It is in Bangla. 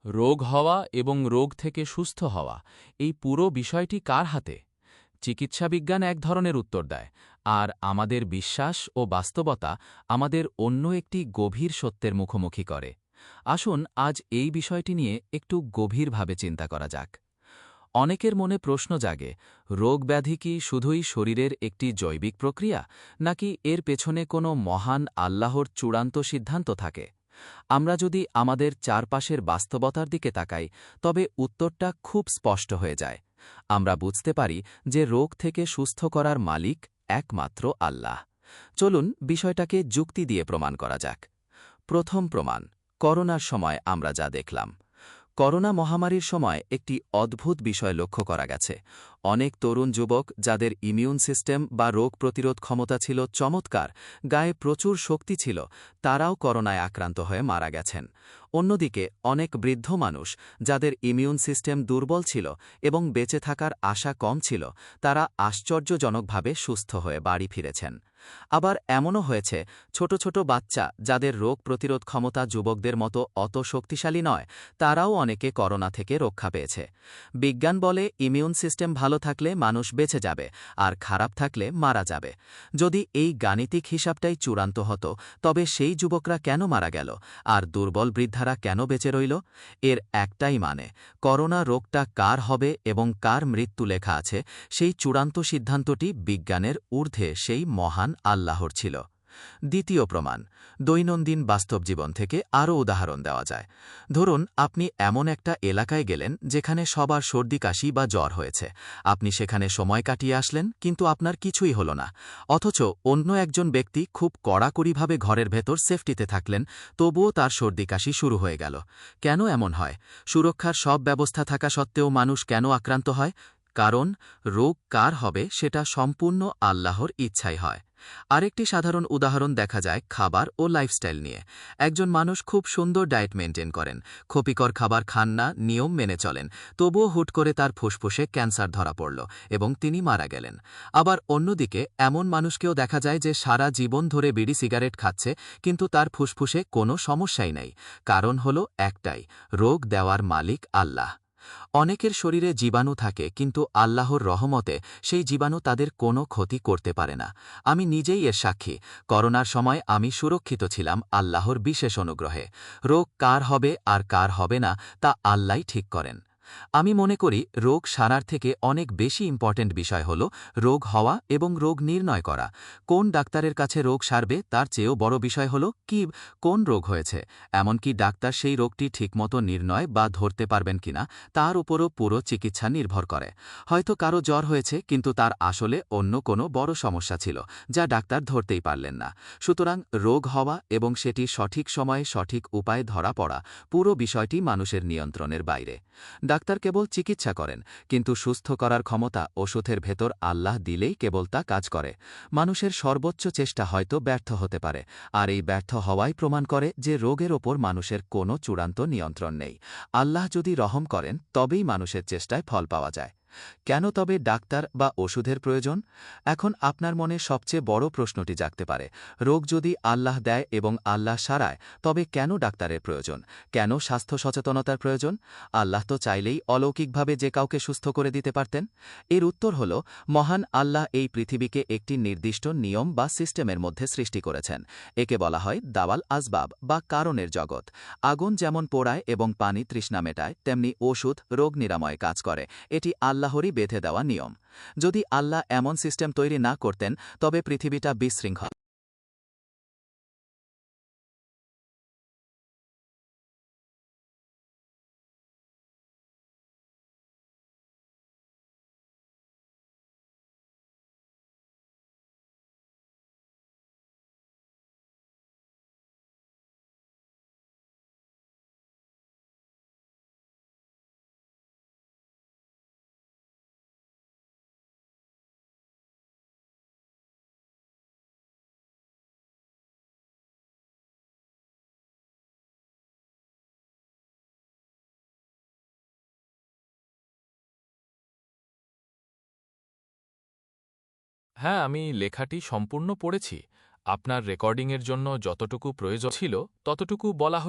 রোগ হওয়া এবং রোগ থেকে সুস্থ হওয়া এই পুরো বিষয়টি কার হাতে? চিকিৎসাবিজ্ঞান এক ধরনের উত্তর দেয়, আর আমাদের বিশ্বাস ও বাস্তবতা আমাদের অন্য একটি গভীর সত্যের মুখোমুখি করে। আসুন আজ এই বিষয়টি নিয়ে একটু গভীরভাবে চিন্তা করা যাক। অনেকের মনে প্রশ্ন জাগে, রোগ ব্যাধি কি শুধুই শরীরের একটি জৈবিক প্রক্রিয়া, নাকি এর পেছনে কোনো মহান আল্লাহর চূড়ান্ত সিদ্ধান্ত থাকে? আমরা যদি আমাদের চারপাশের বাস্তবতার দিকে তাকাই, তবে উত্তরটা খুব স্পষ্ট হয়ে যায়। আমরা বুঝতে পারি যে রোগ থেকে সুস্থ করার মালিক একমাত্র আল্লাহ। চলুন বিষয়টাকে যুক্তি দিয়ে প্রমাণ করা যাক। প্রথম প্রমাণ, করোনার সময় আমরা যা দেখলাম। করোনা মহামারীর সময় একটি অদ্ভুত বিষয় লক্ষ্য করা গেছে। অনেক তরুণ যুবক যাদের ইমিউন সিস্টেম বা রোগ প্রতিরোধ ক্ষমতা ছিল চমৎকার, গায়ে প্রচুর শক্তি ছিল, তারাও করোনায় আক্রান্ত হয়ে মারা গেছেন। অন্যদিকে অনেক বৃদ্ধ মানুষ যাদের ইমিউন সিস্টেম দুর্বল ছিল এবং বেঁচে থাকার আশা কম ছিল, তারা আশ্চর্যজনকভাবে সুস্থ হয়ে বাড়ি ফিরেছেন। আবার এমনও হয়েছে, ছোট ছোট বাচ্চা যাদের রোগ প্রতিরোধ ক্ষমতা যুবকদের মতো অত শক্তিশালী নয়, তারাও অনেকে করোনা থেকে রক্ষা পেয়েছে। বিজ্ঞান বলে ইমিউন সিস্টেম ভালো থাকলে মানুষ বেঁচে যাবে, আর খারাপ থাকলে মারা যাবে। যদি এই গাণিতিক হিসাবটাই চূড়ান্ত হতো, তবে সেই যুবকরা কেন মারা গেল, আর দুর্বল বৃদ্ধারা কেন বেঁচে রইল? এর একটাই মানে, করোনা রোগটা কার হবে এবং কার মৃত্যু লেখা আছে, সেই চূড়ান্ত সিদ্ধান্তটি বিজ্ঞানের ঊর্ধ্বে সেই মহান আল্লাহর ছিল। দ্বিতীয় প্রমাণ, দৈনন্দিন বাস্তব জীবন থেকে আরও উদাহরণ দেওয়া যায়। ধরুন আপনি এমন একটা এলাকায় গেলেন যেখানে সবার সর্দি কাশি বা জ্বর হয়েছে। আপনি সেখানে সময় কাটিয়ে আসলেন, কিন্তু আপনার কিছুই হলো না। অথচ অন্য একজন ব্যক্তি খুব কড়াকড়িভাবে ঘরের ভেতর সেফটিতে থাকলেন, তবুও তার সর্দি কাশি শুরু হয়ে গেল। কেন এমন হয়? সুরক্ষার সব ব্যবস্থা থাকা সত্ত্বেও মানুষ কেন আক্রান্ত হয়? কারণ রোগ কার হবে সেটা সম্পূর্ণ আল্লাহর ইচ্ছাই হয়। আরেকটি সাধারণ উদাহরণ দেখা যায় খাবার ও লাইফস্টাইল নিয়ে। একজন মানুষ খুব সুন্দর ডায়েট মেনটেন করেন, ক্ষতিকর খাবার খান না, নিয়ম মেনে চলেন, তবুও হুট করে তার ফুসফুসে ক্যান্সার ধরা পড়ল এবং তিনি মারা গেলেন। আবার অন্যদিকে এমন মানুষকেও দেখা যায় যে সারা জীবন ধরে বিড়ি সিগারেট খাচ্ছে, কিন্তু তার ফুসফুসে কোনো সমস্যাই নেই। কারণ হলো একটাই, রোগ দেওয়ার মালিক আল্লাহ। অনেকের শরীরে জীবাণু থাকে, কিন্তু আল্লাহর রহমতে সেই জীবাণু তাদের কোনো ক্ষতি করতে পারে না। আমি নিজেই এর সাক্ষী। করোনার সময় আমি সুরক্ষিত ছিলাম আল্লাহর বিশেষ অনুগ্রহে। রোগ কার হবে আর কার হবে না, তা আল্লাহই ঠিক করেন। আমি মনে করি রোগ সারার থেকে অনেক বেশি ইম্পর্ট্যান্ট বিষয় হল রোগ হওয়া এবং রোগ নির্ণয় করা। কোন ডাক্তারের কাছে রোগ সারবে তার চেয়েও বড় বিষয় হল কোন রোগ হয়েছে। এমনকি ডাক্তার সেই রোগটি ঠিকমতো নির্ণয় বা ধরতে পারবেন কিনা, তার উপরও পুরো চিকিৎসা নির্ভর করে। হয়তো কারো জ্বর হয়েছে, কিন্তু তার আসলে অন্য কোনো বড় সমস্যা ছিল, যা ডাক্তার ধরতেই পারলেন না। সুতরাং রোগ হওয়া এবং সেটি সঠিক সময়ে সঠিক উপায়ে ধরা পড়া, পুরো বিষয়টি মানুষের নিয়ন্ত্রণের বাইরে। ডাক্তার কেবল চিকিৎসা করেন, কিন্তু সুস্থ করার ক্ষমতা ওষুধের ভেতর আল্লাহ দিলেই কেবল তা কাজ করে। মানুষের সর্বোচ্চ চেষ্টা হয়তো ব্যর্থ হতে পারে, আর এই ব্যর্থ হওয়াই প্রমাণ করে যে রোগের ওপর মানুষের কোনো চূড়ান্ত নিয়ন্ত্রণ নেই। আল্লাহ যদি রহম করেন, তবেই মানুষের চেষ্টায় ফল পাওয়া যায়। কেন তবে ডাক্তার বা ওষুধের প্রয়োজন? এখন আপনার মনে সবচেয়ে বড় প্রশ্নটি জাগতে পারে, রোগ যদি আল্লাহ দেয় এবং আল্লাহ সারায়, তবে কেন ডাক্তারের প্রয়োজন? কেন স্বাস্থ্য সচেতনতার প্রয়োজন? আল্লাহ তো চাইলেই অলৌকিকভাবে যে কাউকে সুস্থ করে দিতে পারতেন। এর উত্তর হল, মহান আল্লাহ এই পৃথিবীকে একটি নির্দিষ্ট নিয়ম বা সিস্টেমের মধ্যে সৃষ্টি করেছেন। একে বলা হয় দাওয়াল আসবাব বা কারণের জগৎ। আগুন যেমন পোড়ায় এবং পানি তৃষ্ণা মেটায়, তেমনি ওষুধ রোগ নিরাময়ে কাজ করে। এটি আল্লাহরই বেঁধে দেওয়া নিয়ম। যদি আল্লাহ এমন সিস্টেম তৈরি না করতেন, তবে পৃথিবীটা বিশৃঙ্খল। হ্যাঁ, আমি লেখাটি সম্পূর্ণ পড়েছি। আপনার রেকর্ডিংয়ের জন্য যতটুকু প্রয়োজন ছিল ততটুকু বলা হয়েছে।